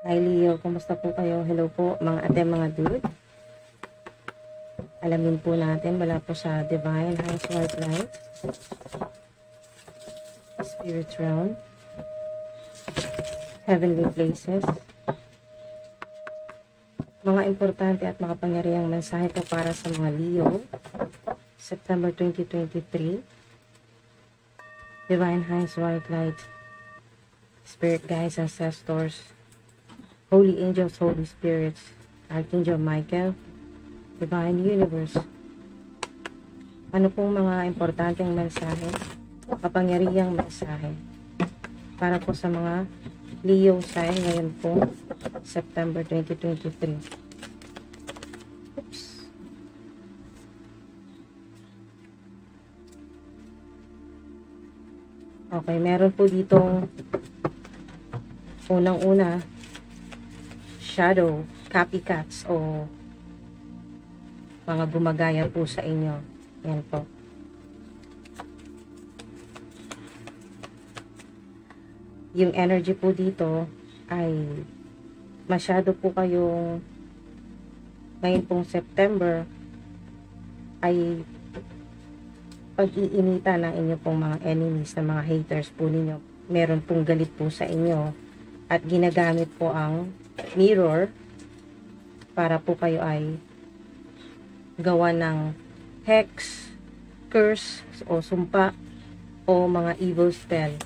Hi Leo, kumusta po kayo? Hello po mga ate, mga dude. Alamin po natin wala po sa Divine House White Light, Spirit Realm, Heavenly Places. Mga importante at makapangyarihang mensahe po para sa mga Leo, September 2023. Divine House White Light, Spirit Guides, Ancestors, Holy Angels, Holy Spirits, Archangel Michael, Divine Universe. Ano pong mga importanteng mensahe, kapangyarihang mensahe para po sa mga Leo sign ngayon po, September 2023. Oops. Okay, meron po ditong unang-una, shadow, copycats o mga gumagaya po sa inyo. Yan po. Yung energy po dito ay masyado po kayong ngayon pong September ay pag-iinita ng inyo pong mga enemies, na mga haters po ninyo. Meron pong galit po sa inyo at ginagamit po ang mirror para po kayo ay gawa ng hex, curse o sumpa o mga evil spell.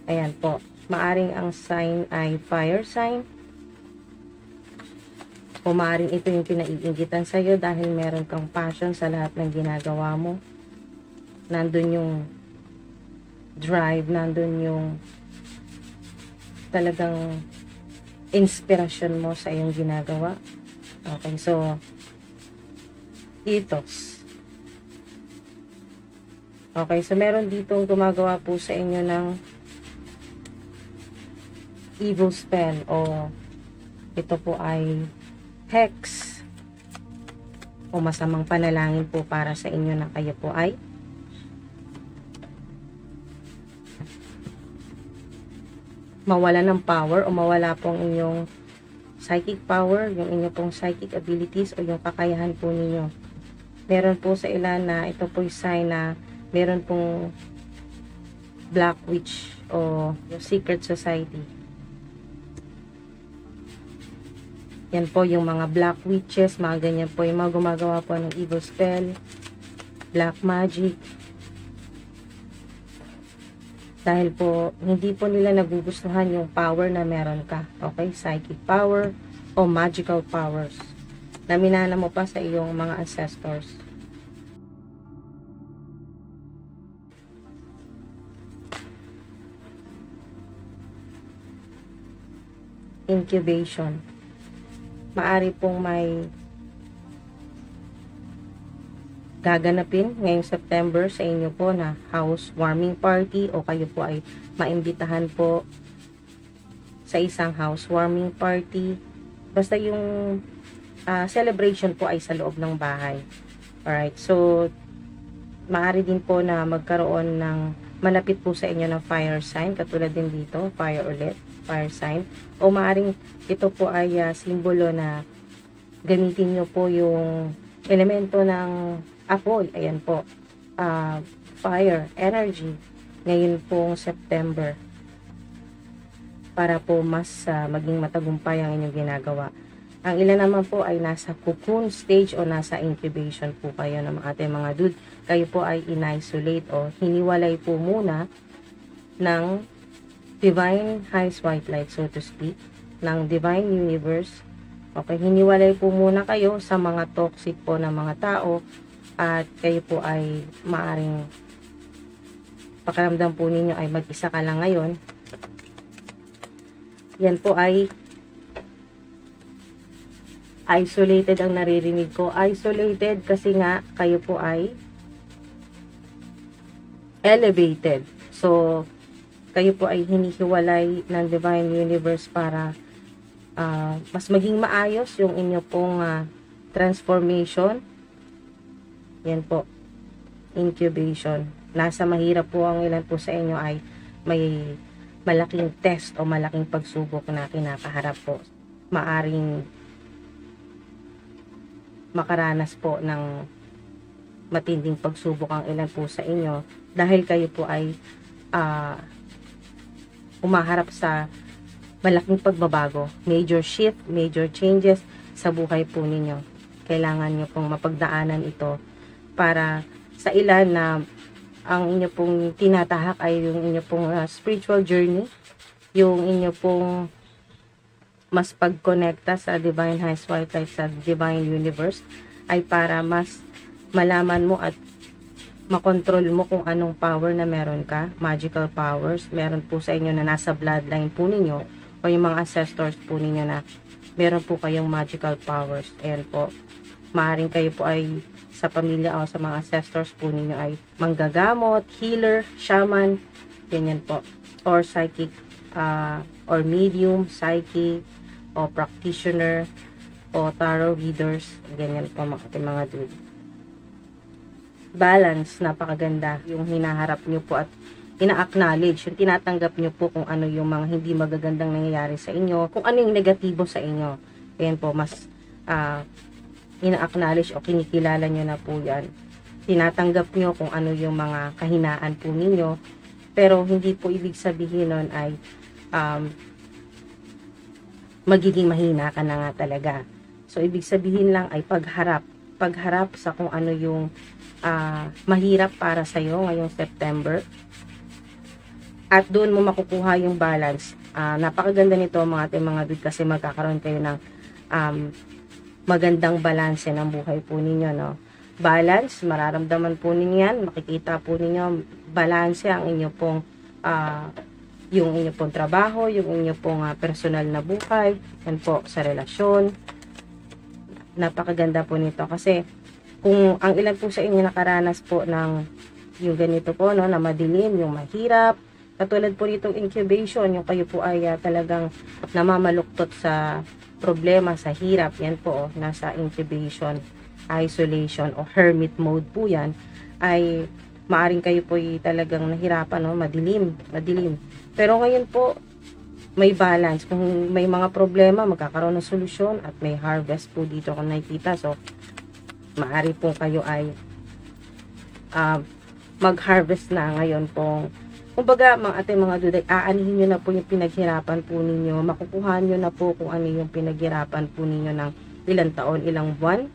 Ayan po. Maaring ang sign ay fire sign o maaring ito yung pinaiingitan sa'yo dahil meron kang passion sa lahat ng ginagawa mo. Nandun yung drive, nandun yung talagang inspirasyon mo sa iyong ginagawa. Okay, so ethos. Okay, so meron ditong gumagawa po sa inyo ng evil spell o ito po ay hex o masamang panalangin po para sa inyo na kayo po ay mawala ng power o mawala pong inyong psychic power, yung inyong pong psychic abilities o yung kakayahan po ninyo. Meron po sa ilan na ito po yung sign na meron pong black witch o yung secret society. Yan po yung mga black witches, mga ganyan po yung mga gumagawa po ng evil spell, black magic. Dahil po, hindi po nila nagugustuhan yung power na meron ka. Okay? Psychic power o magical powers na minana mo pa sa iyong mga ancestors. Incubation. Maari pong may gaganapin ngayong September sa inyo po na housewarming party o kayo po ay maimbitahan po sa isang housewarming party. Basta yung celebration po ay sa loob ng bahay. Alright, so maaari din po na magkaroon ng malapit po sa inyo ng fire sign, katulad din dito, fire ulit, fire sign. O maaring ito po ay simbolo na gamitin nyo po yung elemento ng apoy, ayan po, fire, energy, ngayon pong September, para po mas maging matagumpay ang inyong ginagawa. Ang ilan naman po ay nasa cocoon stage o nasa incubation po kayo ng ating mga dude. Kayo po ay in-isolate o hiniwalay po muna ng Divine Highest White Light, so to speak, ng Divine Universe. Okay, hiniwalay po muna kayo sa mga toxic po na mga tao at kayo po ay maaring pakiramdam po ninyo ay mag-isa ka lang ngayon. Yan po ay isolated ang naririnig ko. Isolated kasi nga kayo po ay elevated. So, kayo po ay hinihiwalay ng Divine Universe para mas maging maayos yung inyo pong transformation. Yan po, incubation. Nasa mahirap po ang ilan po sa inyo ay may malaking test o malaking pagsubok na kinakaharap po. Maaring makaranas po ng matinding pagsubok ang ilan po sa inyo dahil kayo po ay umaharap sa malaking pagbabago, major shift, major changes sa buhay po ninyo. Kailangan nyo pong mapagdaanan ito para sa ilan na ang inyo pong tinatahak ay yung inyo pong spiritual journey, yung inyo pong mas pagkonekta sa Divine Highest White Light, sa Divine Universe, ay para mas malaman mo at makontrol mo kung anong power na meron ka, magical powers, meron po sa inyo na nasa bloodline po ninyo, o yung mga ancestors po ninyo na meron po kayong magical powers. Ayan po, maaaring kayo po ay sa pamilya o sa mga ancestors po ninyo ay manggagamot, healer, shaman, ganyan po, or psychic, or medium, psychic, o practitioner, o tarot readers, ganyan po mga dude. Balance, napakaganda yung hinaharap nyo po at ina-acknowledge, yung tinatanggap nyo po kung ano yung mga hindi magagandang nangyayari sa inyo, kung ano yung negatibo sa inyo. Ayan po, mas ina-acknowledge o kinikilala nyo na po yan. Tinatanggap nyo kung ano yung mga kahinaan po ninyo, pero hindi po ibig sabihin nun ay magiging mahina ka na nga talaga. So, ibig sabihin lang ay pagharap sa kung ano yung mahirap para sa'yo ngayong September. At doon mo makukuha yung balance. Napakaganda nito mga dude kasi magkakaroon kayo ng magandang balanse ng buhay po ninyo, no? Balance, mararamdaman po ninyo yan, makikita po ninyo, balanse ang inyo pong yung inyo pong trabaho, yung inyo pong personal na buhay, yan po, sa relasyon. Napakaganda po nito kasi kung ang ilan po sa inyo nakaranas po ng yung ganito po, no, na madilim, yung mahirap, katulad po nitong incubation, yung kayo po ay talagang namamaluktot sa problema, sa hirap, yan po, nasa incubation, isolation, o hermit mode po yan, ay maaring kayo po ay talagang nahirapan, no, madilim. Pero ngayon po, may balance. Kung may mga problema, magkakaroon ng solusyon at may harvest po dito kung nakikita. So, maaari po kayo ay mag-harvest na ngayon po. Kumbaga, mga duday, aanihin nyo na po yung pinaghirapan po ninyo. Makukuha nyo na po kung ano yung pinaghirapan po ninyo ng ilang taon, ilang buwan.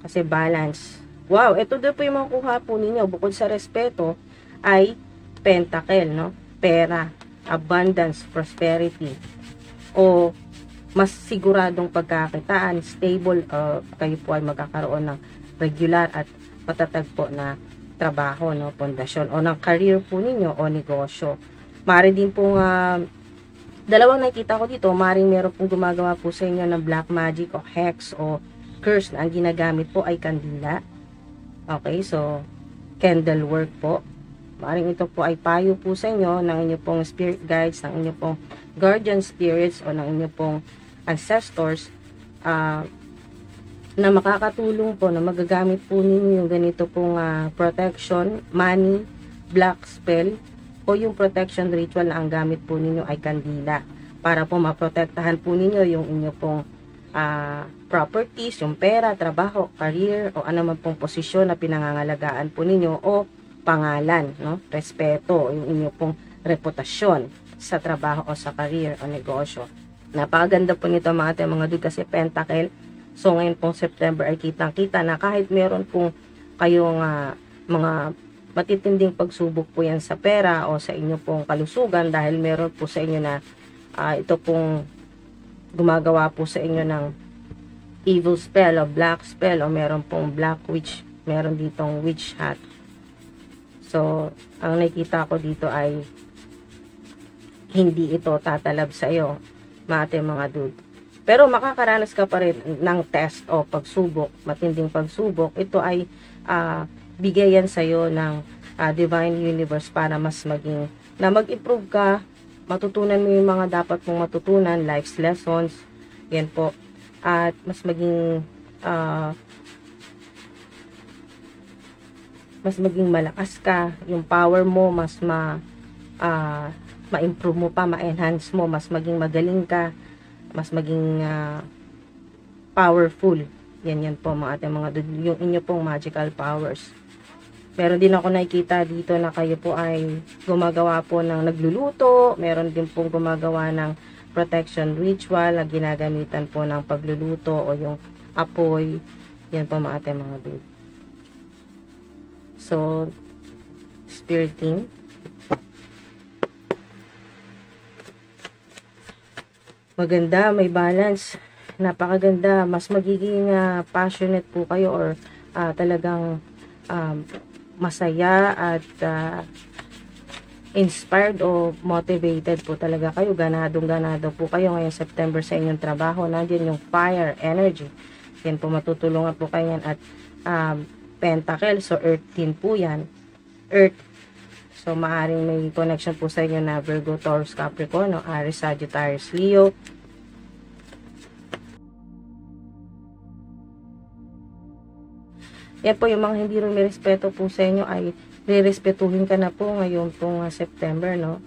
Kasi balance. Wow, ito doon po yung makukuha po ninyo. Bukod sa respeto, ay pentacle, no? Pera, abundance, prosperity, o mas siguradong pagkakitaan, stable, kayo po ay magkakaroon ng regular at matatag po na trabaho, no, pundasyon, o ng career po ninyo o negosyo. Mari din pong dalawang nakikita ko dito, maring meron pong gumagawa po sa inyo ng black magic o hex o curse na ang ginagamit po ay kandila. Okay, so candle work po. Maaaring ito po ay payo po sa inyo ng inyo pong spirit guides, ng inyo pong guardian spirits o ng inyo pong ancestors na makakatulong po na magagamit po ninyo yung ganito pong protection, money, black spell o yung protection ritual na ang gamit po ninyo ay kandila para po maprotektahan po ninyo yung inyo pong properties, yung pera, trabaho, career o anuman pong posisyon na pinangangalagaan po ninyo o pangalan, no? Respeto, yung inyo pong reputasyon sa trabaho o sa career o negosyo. Napakaganda po nito mga dude kasi pentacle. So ngayon pong September ay kitang-kita na kahit meron pong kayong mga matitinding pagsubok po yan sa pera o sa inyo pong kalusugan dahil meron po sa inyo na ito pong gumagawa po sa inyo ng evil spell o black spell o meron pong black witch, meron ditong witch hat. So, ang nakikita ko dito ay hindi ito tatalab sa iyo, mga dude. Pero makakaranas ka pa rin ng test o pagsubok, matinding pagsubok. Ito ay bigayan sa iyo ng Divine Universe para mas mag-improve ka, matutunan mo yung mga dapat mong matutunan, life's lessons, yan po. At mas maging malakas ka, yung power mo mas ma-improve mo pa, ma-enhance mo, mas maging magaling ka, mas maging powerful. Yan po mga ating mga dude, yung inyo pong magical powers. Meron din ako nakikita dito na kayo po ay gumagawa po ng nagluluto, meron din pong gumagawa ng protection ritual na ginagamitan po ng pagluluto o yung apoy. Yan po mga ating mga dude. So, spiriting. Maganda, may balance. Napakaganda. Mas magiging passionate po kayo or talagang masaya at inspired o motivated po talaga kayo. Ganado po kayo ngayong September sa inyong trabaho. Nandiyan yung fire energy. Yan po, matutulungan po kayo yan. At pentacle, so earth din po yan. Earth. So, maaring may connection po sa inyo na Virgo, Taurus, Capricorn, no? Aries, Sagittarius, Leo. Yan po, yung mga hindi rumirespeto po sa inyo ay rirespetuhin ka na po ngayon pong September, no?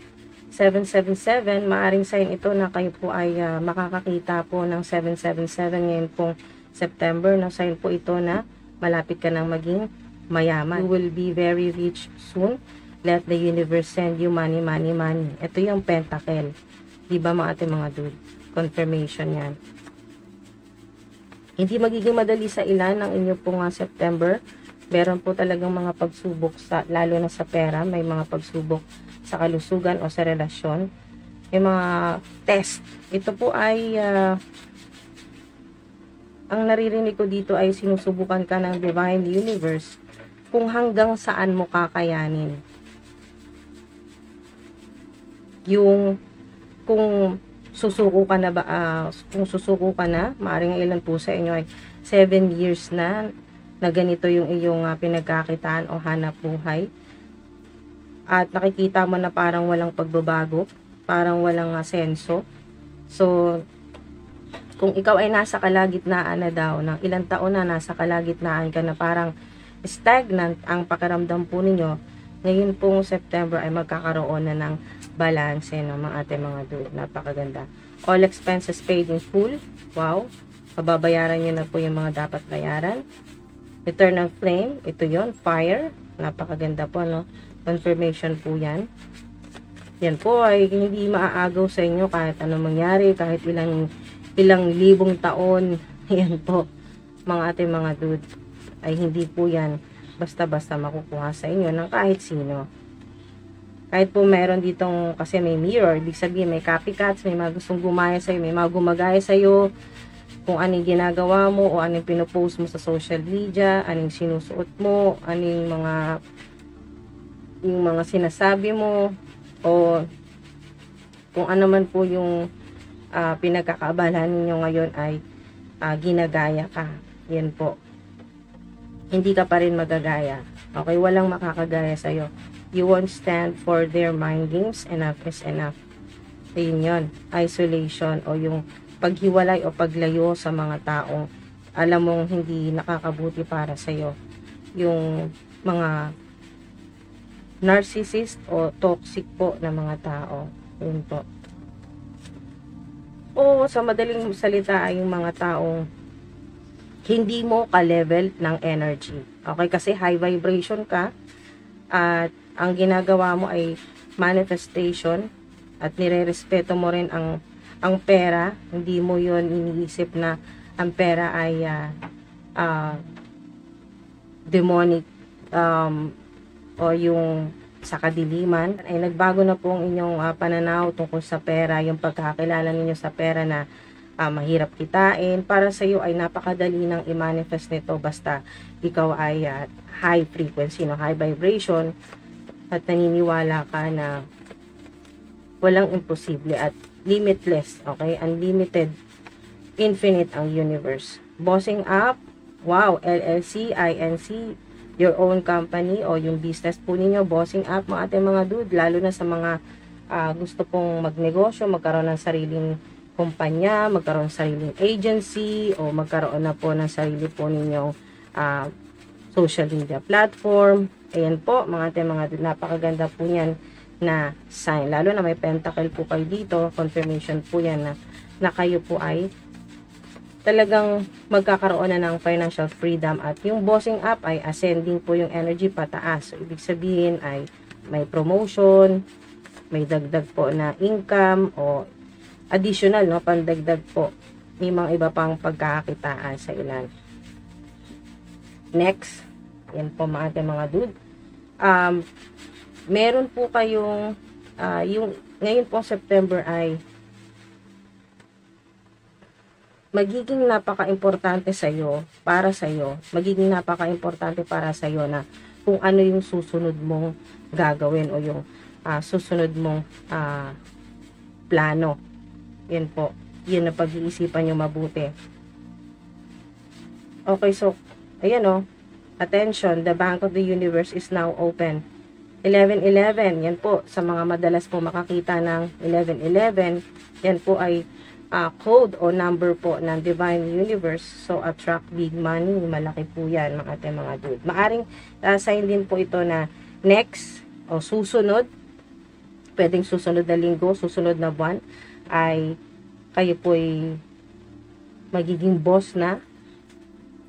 777, maaring sign ito na kayo po ay makakakita po ng 777 ngayon pong September, no? Sign po ito na malapit ka nang maging mayaman. You will be very rich soon. Let the universe send you money, money, money. Ito yung pentacle. Diba mga ating mga dude? Confirmation yan. Hindi magiging madali sa ilan ng inyo pong September. Meron po talagang mga pagsubok, lalo na sa pera. May mga pagsubok sa kalusugan o sa relasyon. May mga test. Ito po ay, ang naririnig ko dito ay sinusubukan ka ng Divine Universe kung hanggang saan mo kakayanin. Yung kung susuko ka na ba, kung susuko ka na, maaaring ilan po sa inyo ay 7 years na ganito yung iyong pinagkakitaan o hanap buhay. At nakikita mo na parang walang pagbabago, parang walang asenso. So, kung ikaw ay nasa kalagitnaan na daw, ng ilang taon na nasa kalagitnaan ka na parang stagnant ang pakiramdam po ninyo, ngayon pong September ay magkakaroon na ng balance ng mga ating mga dude. Napakaganda. All expenses paid in full. Wow. Mababayaran nyo na po yung mga dapat bayaran. Eternal flame. Ito yon, fire. Napakaganda po, no? Confirmation po yan. Yan po ay hindi maaagaw sa inyo kahit anong mangyari, kahit ilang libong taon. Yan po, mga ating mga dude. Ay hindi po yan basta-basta makukuha sa inyo ng kahit sino. Kahit po meron ditong, kasi may mirror, ibig sabihin may copycats, may mga gustong gumaya sa'yo, may mga gumagaya sa'yo, kung anong ginagawa mo, o anong pinopost mo sa social media, anong sinusuot mo, anong yung mga sinasabi mo, o kung ano man po yung pinagkakaabalahan ninyo ngayon ay ginagaya ka. Yan po. Hindi ka pa rin magagaya. Okay? Walang makakagaya sa'yo. You won't stand for their mind games. Enough is enough. Ayun yun. Isolation o yung paghiwalay o paglayo sa mga taong alam mong hindi nakakabuti para sa'yo. Yung mga narcissist o toxic po na mga tao. Yun po. O sa madaling salita ay yung mga taong hindi mo ka-level ng energy. Okay? Kasi high vibration ka at ang ginagawa mo ay manifestation at nire-respeto mo rin ang pera. Hindi mo yon iniisip na ang pera ay demonic o yung sa kadiliman. Ay nagbago na po ang inyong pananaw tungkol sa pera, yung pagkakilala ninyo sa pera na mahirap kitain. Para sa iyo ay napakadali nang i-manifest nito basta ikaw ay high frequency, no? High vibration, at naniniwala ka na walang imposible at limitless, okay? Unlimited, infinite ang universe. Bossing up, wow, LLC, INC, your own company o yung business po ninyo, bossing up mga ating mga dude, lalo na sa mga gusto pong magnegosyo, magkaroon ng sariling kumpanya, magkaroon ng sariling agency, o magkaroon na po ng sarili po ninyong social media platform. Ayan po, mga ating mga dude, napakaganda po yan. na sign. Lalo na may pentacle po kayo dito, confirmation po yan na kayo po ay talagang magkakaroon na ng financial freedom. At yung bossing up ay ascending po yung energy pataas. So, ibig sabihin ay may promotion, may dagdag po na income o additional, no, pandagdag po. May mga iba pang pagkakakitaan sa ilan. Next, yan po mga dude. Meron po kayong, yung ngayon po September ay magiging napaka-importante para sa'yo, magiging napaka-importante para sa'yo na kung ano yung susunod mong gagawin o yung susunod mong plano. Yan po. Yun na pag-iisipan nyo mabuti. Okay, so, ayan o. Attention, the Bank of the Universe is now open. 1111, yan po. Sa mga madalas po makakita ng 1111, yan po ay code o number po ng Divine Universe. So, attract big money. Malaki po yan, mga dude. Maaring sign din po ito na next o susunod. Pwedeng susunod na linggo, susunod na buwan, ay kayo po ay magiging boss na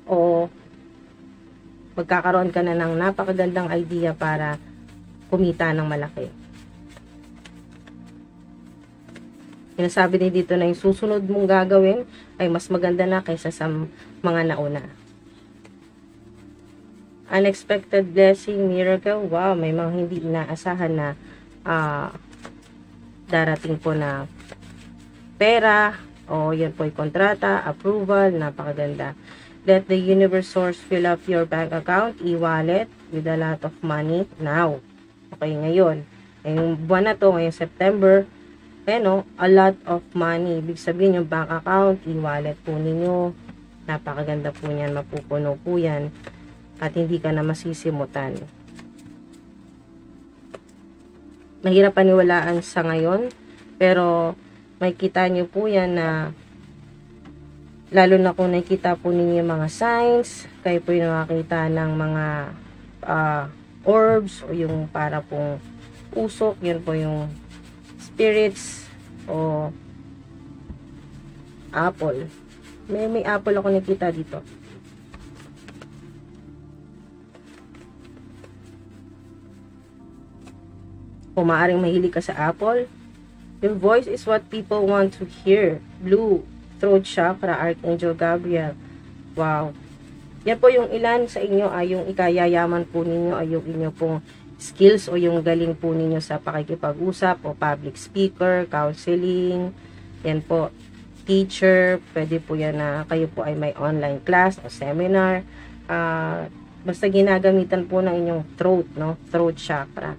o magkakaroon ka na ng napakagandang idea para kumita ng malaki. Sinasabi din dito na yung susunod mong gagawin ay mas maganda na kaysa sa mga nauna. Unexpected blessing, miracle. Wow, may mga hindi inaasahan na darating po na pera o yan po ay kontrata, approval, napakaganda. Let the universe source fill up your bank account, e-wallet with a lot of money now. Okay, ngayon. Ngayong buwan na to, ngayong September, a lot of money. Ibig sabihin yung bank account, e-wallet po ninyo. Napakaganda po niyan, mapupuno po yan. At hindi ka na masisimutan. Mahirap paniwalaan sa ngayon, pero may kita nyo po yan na lalo na kung nakita po ninyo yung mga signs, kayo po yung nakakita ng mga orbs o yung para pong usok, yun po yung spirits o apple. May apple ako nakita dito. Kung maaaring mahilig ka sa apple, your voice is what people want to hear. Blue, throat chakra, Archangel Gabriel. Wow. Yan po yung ilan sa inyo ay yung ikayayaman po ninyo ay yung inyo pong skills o yung galing po ninyo sa pakikipag-usap o public speaker, counseling, yan po, teacher, pwede po yan na kayo po ay may online class o seminar, basta ginagamitan po ng inyong throat, no? Throat chakra.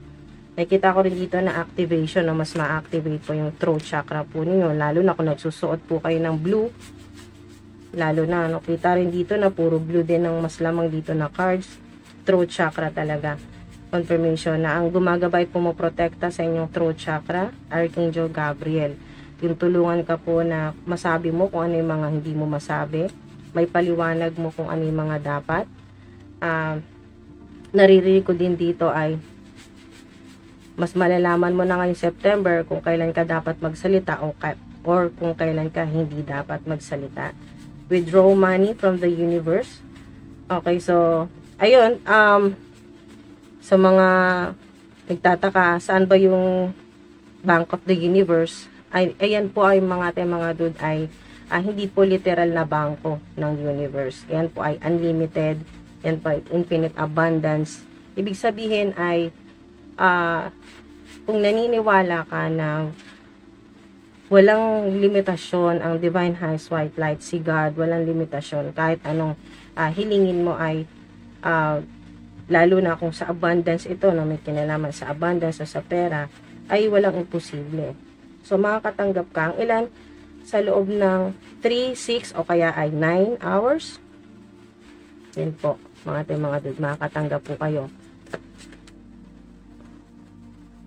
Nakita ko rin dito na activation, no? Mas ma-activate po yung throat chakra po ninyo, lalo na kung nagsusuot po kayo ng blue, lalo na, no? Kita rin dito na puro blue din ang mas lamang dito na cards, throat chakra talaga. Confirmation na ang gumagabay po mo protekta sa inyong throat chakra, Archangel Gabriel. Yung tulungan ka po na masabi mo kung ano yung mga hindi mo masabi. May paliwanag mo kung ano yung mga dapat. Naririnig ko din dito ay mas malalaman mo na ngayong September kung kailan ka dapat magsalita or kung kailan ka hindi dapat magsalita. Withdraw money from the universe. Okay, so, ayun, sa mga nagtataka, saan ba yung Bank of the Universe? Ayan po ay mga dude ay hindi po literal na bangko ng universe. Ayan po ay unlimited. Ayan po ay infinite abundance. Ibig sabihin ay kung naniniwala ka na walang limitasyon ang Divine Highest White Light, si God, walang limitasyon. Kahit anong hilingin mo ay lalo na kung sa abundance ito, no, may kinalaman sa abundance o sa pera, ay walang imposible. So, makakatanggap ka ang ilan sa loob ng 3, 6 o kaya ay 9 hours. Yan po, mga dude, makakatanggap po kayo.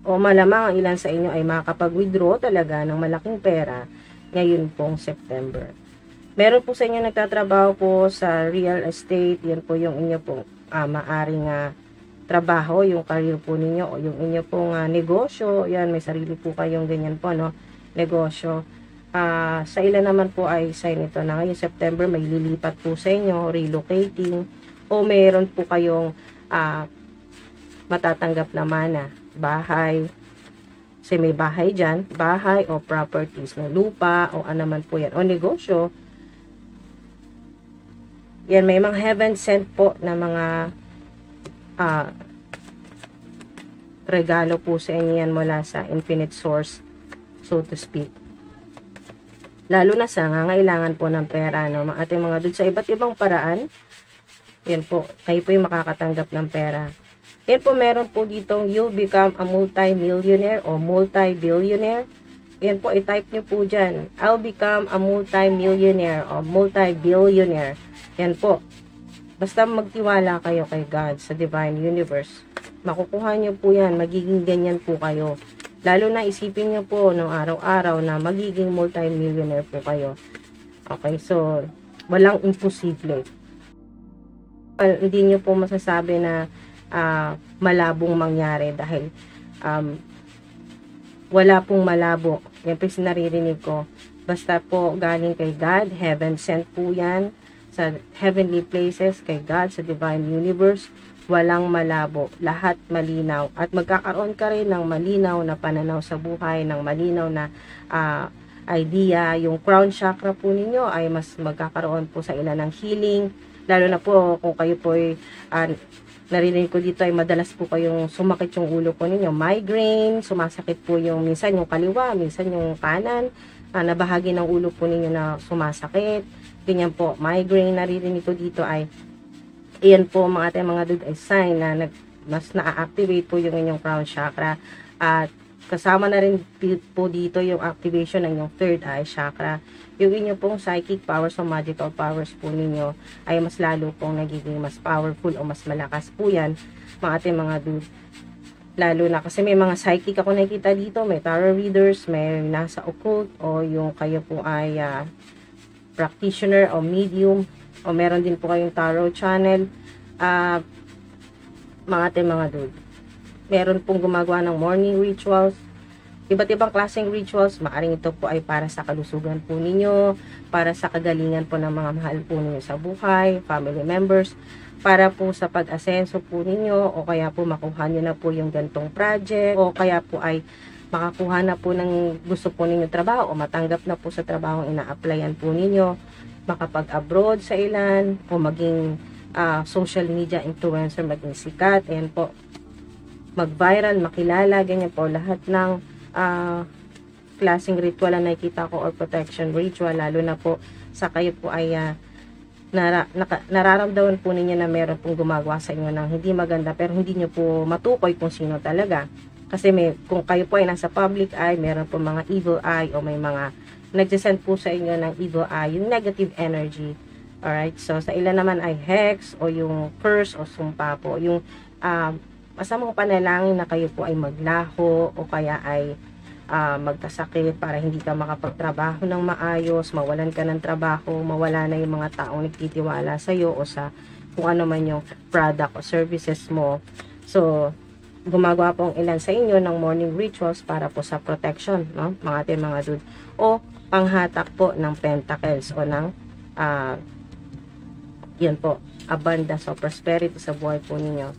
O malamang ang ilan sa inyo ay makakapag-withdraw talaga ng malaking pera ngayon pong September. Meron po sa inyo nagtatrabaho po sa real estate, yan po yung inyo pong maaring trabaho, yung career po ninyo o yung inyo pong negosyo. Yan, may sarili po kayong ganyan po, no, negosyo. Sa ilan naman po ay sign ito na ngayong September may lilipat po sa inyo, relocating, o meron po kayong matatanggap naman na bahay. Kasi may bahay dyan, bahay o properties, may lupa o ano man po yan, o negosyo. Yan, may mga heaven sent po na mga regalo po sa inyo yan mula sa infinite source, so to speak. Lalo na sa ngangailangan po ng pera, no, ating mga dun sa iba't ibang paraan. Yan po, kayo po yung makakatanggap ng pera. Yan po, meron po ditong you'll become a multi-millionaire o multi-billionaire. Yan po, i-type nyo po dyan. I'll become a multi-millionaire o multi-billionaire. Yan po. Basta magtiwala kayo kay God, sa Divine Universe. Makukuha nyo po yan. Magiging ganyan po kayo. Lalo na isipin nyo po ng araw-araw na magiging multi-millionaire po kayo. Okay, so walang imposible. Hindi nyo po masasabi na malabong mangyari dahil wala pong malabo. Yan po yung naririnig ko. Basta po galing kay God, heaven sent po yan sa heavenly places, kay God, sa Divine Universe. Walang malabo, lahat malinaw. At magkakaroon ka rin ng malinaw na pananaw sa buhay, ng malinaw na idea. Yung crown chakra po ninyo ay mas magkakaroon po sa ilan ng healing. Lalo na po kung kayo po ay narinig ko dito ay madalas po kayong sumakit yung ulo po ninyo. Migraine, sumasakit po yung minsan yung kaliwa, minsan yung kanan. Na bahagi ng ulo po ninyo na sumasakit. Ganyan po, migraine, naririnig ko dito ay iyan po mga dude ay sign na mas na-activate po yung inyong crown chakra. At kasama na rin po dito yung activation ng inyong third eye chakra. Yung inyong pong psychic powers o magical powers po ninyo ay mas lalo pong nagiging mas powerful o mas malakas po yan mga dude. Lalo na kasi may mga psychic ako nakikita dito, may tarot readers, may nasa occult, o yung kayo po ay practitioner o medium, o meron din po kayong tarot channel. Mga dude, meron pong gumagawa ng morning rituals, iba't ibang klaseng rituals. Maaring ito po ay para sa kalusugan po ninyo, para sa kagalingan po ng mga mahal po ninyo sa buhay, family members, para po sa pag-asenso po ninyo, o kaya po makuha nyo na po yung gantong project, o kaya po ay makakuha na po ng gusto po ninyo trabaho, o matanggap na po sa trabaho ina-applyan po ninyo, makapag-abroad sa ilan, o maging social media influencer, maging sikat, ayan po, mag-viral, makilala, ganyan po, lahat ng klaseng ritual na nakikita ko or protection ritual, lalo na po sa kayo po ay nararamdaman po ninyo na meron pong gumagawa sa inyo ng hindi maganda, pero hindi nyo po matukoy kung sino talaga. Kasi kung kayo po ay nasa public eye, meron po mga evil eye, o may mga nagsisend po sa inyo ng evil eye, yung negative energy. Alright, so sa ilan naman ay hex, o yung curse, o sumpa po, yung masamang panalangin na kayo po ay maglaho, o kaya ay magkasakit para hindi ka makapagtrabaho ng maayos, mawalan ka ng trabaho, mawala na yung mga taong nagtitiwala sa iyo o sa kung ano man yung product o services mo. So, gumagawa po ang ilan sa inyo ng morning rituals para po sa protection, no? Mga dude. O panghatak po ng pentacles o ng yan po, abundance o prosperity sa buhay po ninyo.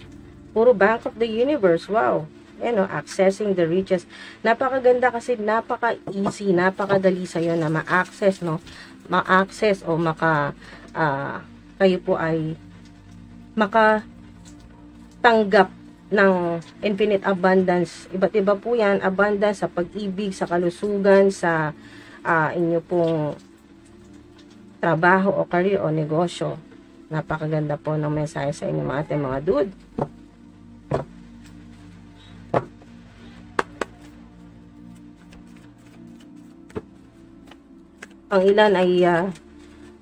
Puro Bank of the Universe, wow! Accessing the riches. Napakaganda kasi napaka-easy, napakadali sa'yo na ma-access, no? Ma-access o kayo po ay makatanggap ng infinite abundance. Iba't iba po yan, abundance sa pag-ibig, sa kalusugan, sa inyo pong trabaho o career o negosyo. Napakaganda po ng mensahe sa inyo mga dude. Ang ilan ay,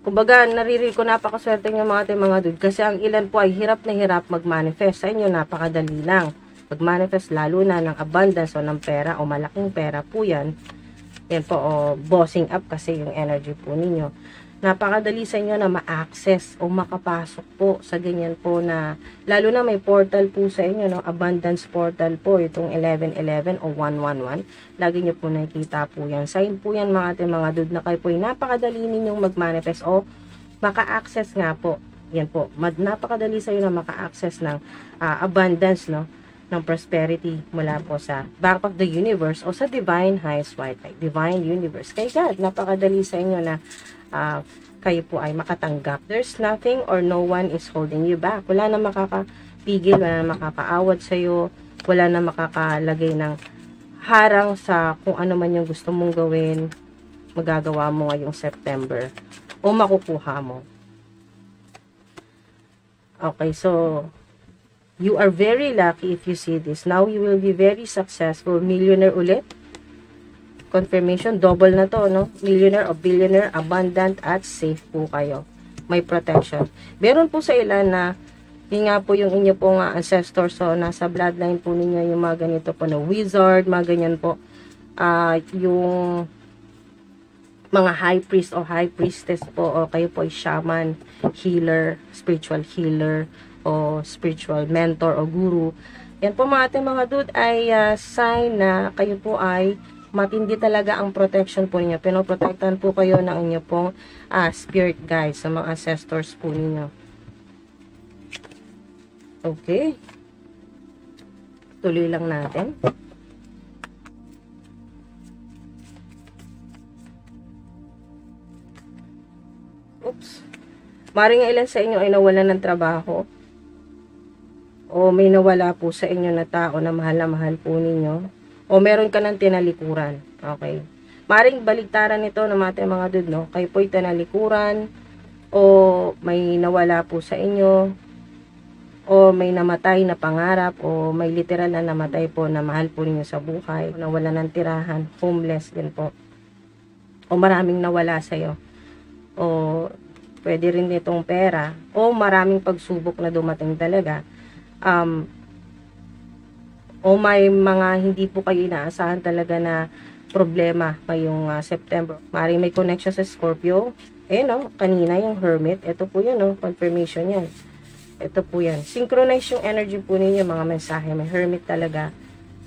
kumbaga, naririnig ko napakaswerte ng mga dude. Kasi ang ilan po ay hirap na hirap mag-manifest. Sa inyo, napakadali lang. Mag-manifest lalo na ng abundance o ng pera o malaking pera po yan. Yan po, o bossing up kasi yung energy po ninyo. napakadali sa inyo na ma-access o makapasok po sa ganyan po na, lalo na may portal po sa inyo, no? Abundance portal po, itong 1111 o 111. Lagi nyo po nakikita po yan. Sign po yan mga ating mga dude na kayo po ay napakadali ninyong mag-manifest o maka-access nga po. Yan po, napakadali sa inyo na maka-access ng abundance, no? Ng prosperity mula po sa Bank of the Universe o sa Divine Highest White Light, Divine Universe. Kaya God, napakadali sa inyo na kayo po ay makatanggap. There's nothing or no one is holding you back. Wala na makakapigil, wala na makakaawat sa'yo, wala na makakalagay ng harang sa kung ano man yung gusto mong gawin, magagawa mo ngayong September o makukuha mo. Okay, so you are very lucky if you see this. Now you will be very successful. Millionaire ulit. Confirmation, double na to, no? Millionaire o billionaire, abundant at safe po kayo. May protection. Meron po sa ilan na, yun nga po yung inyo pong ancestor, so nasa bloodline po ninyo yung mga ganito po na wizard, mga ganyan po. Yung mga high priest o high priestess po, o kayo po ay shaman, healer, spiritual healer, o spiritual mentor o guru. Yan po mga ating mga dude ay sign na kayo po ay matindi talaga ang protection po ninyo. Pinoprotektan po kayo ng inyo pong spirit guides, sa mga ancestors po ninyo. Okay. Tuloy lang natin. Oops. Maring ilan sa inyo ay nawalan ng trabaho. O may nawala po sa inyo na tao na mahal po ninyo. O meron ka ng tinalikuran. Okay. Maring baligtaran nito ng mga dude, no? Kayo po'y tinalikuran, o may nawala po sa inyo, o may namatay na pangarap, o may literal na namatay po na mahal po ninyo sa buhay, o nawala ng tirahan, homeless din po. O maraming nawala sa'yo. O pwede rin itong pera, o maraming pagsubok na dumating talaga. O may mga hindi po kayo inaasahan talaga na problema ngayong September. Maring may connection sa Scorpio. No? Kanina yung Hermit. Ito po yun, no? Confirmation yan. Ito po yan. Synchronize yung energy po ninyo, mga mensahe. May Hermit talaga.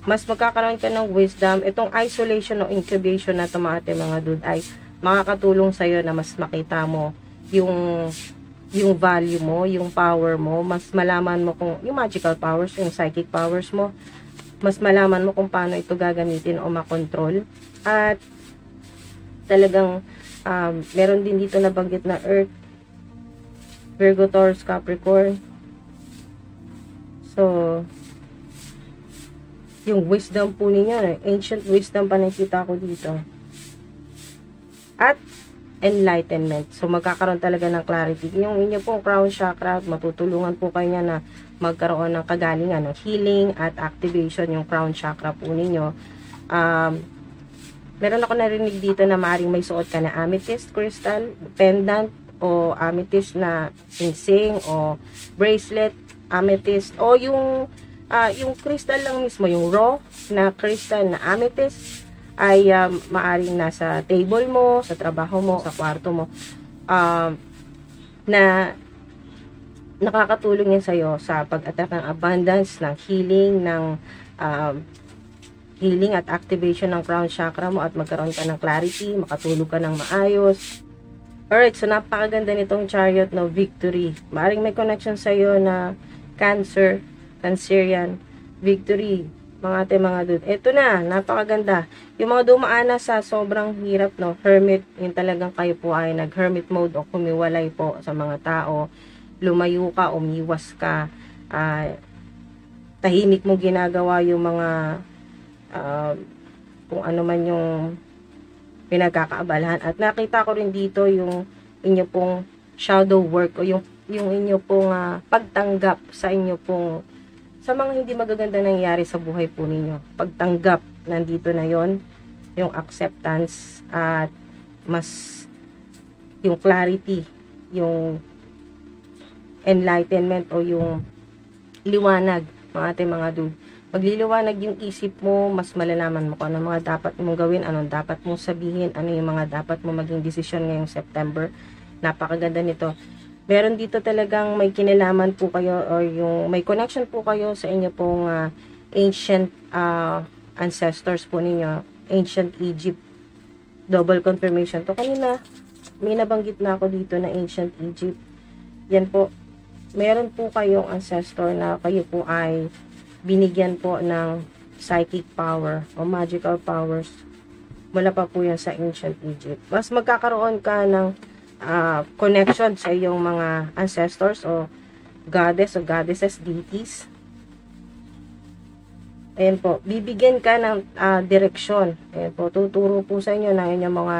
Mas magkakaroon ka ng wisdom. Itong isolation o incubation na ito mga dude ay makakatulong sa'yo na mas makita mo yung value mo, yung power mo. Mas malaman mo kung yung magical powers, yung psychic powers mo. Mas malaman mo kung paano ito gagamitin o makontrol. At talagang meron din dito na banggit na Earth, Virgo, Taurus, Capricorn. So, yung wisdom po ninyo, ancient wisdom pa nakita ko dito. At enlightenment. So, magkakaroon talaga ng clarity. Yung inyo pong crown chakra, matutulungan po kayo niya na magkaroon ng kagalingan, no? Healing at activation yung crown chakra po ninyo. Meron ako narinig dito na maaaring may suot ka na amethyst crystal, pendant, o amethyst na singsing, o bracelet, amethyst, o yung crystal lang mismo, yung raw na crystal na amethyst, ay maaaring nasa table mo, sa trabaho mo, sa kwarto mo, na nakakatulong yan sa'yo sa pag-attack ng abundance, ng healing, ng healing at activation ng crown chakra mo, at magkaroon ka ng clarity, makatulog ka ng maayos. Alright, so napakaganda nitong chariot, no? Victory. Maaaring may connection sa'yo na Cancer, Cancerian, victory, mga mga dude. Ito na, napakaganda. Yung mga dumaana sa sobrang hirap, no? Hermit, yung talagang kayo po ay nag-hermit mode o kumiwalay po sa mga tao. Lumayo ka, umiwas ka, tahimik mo ginagawa yung mga kung ano man yung pinagkakaabalahan. At nakita ko rin dito yung inyo pong shadow work o yung inyo pong pagtanggap sa inyo pong sa mga hindi magaganda nangyayari sa buhay po ninyo. Pagtanggap, nandito na yon, yung acceptance, at mas yung clarity, yung enlightenment o yung liwanag, mga ating mga dude. Magliliwanag yung isip mo, mas malalaman mo kung ano mga dapat mong gawin, anong dapat mong sabihin, ano yung mga dapat mong maging desisyon ngayong September. Napakaganda nito. Meron dito talagang may kinalaman po kayo or yung may connection po kayo sa inyo pong ancient ancestors po ninyo. Ancient Egypt. Double confirmation to. Kanina, may nabanggit na ako dito na ancient Egypt. Yan po. Meron po kayong ancestor na kayo po ay binigyan po ng psychic power o magical powers. Mula pa po yan sa ancient Egypt. Mas magkakaroon ka ng connection sa iyong mga ancestors o goddess o goddesses, deities. Ayan po, bibigyan ka ng direksyon. Ayan po, tuturo po sa inyo ng inyong mga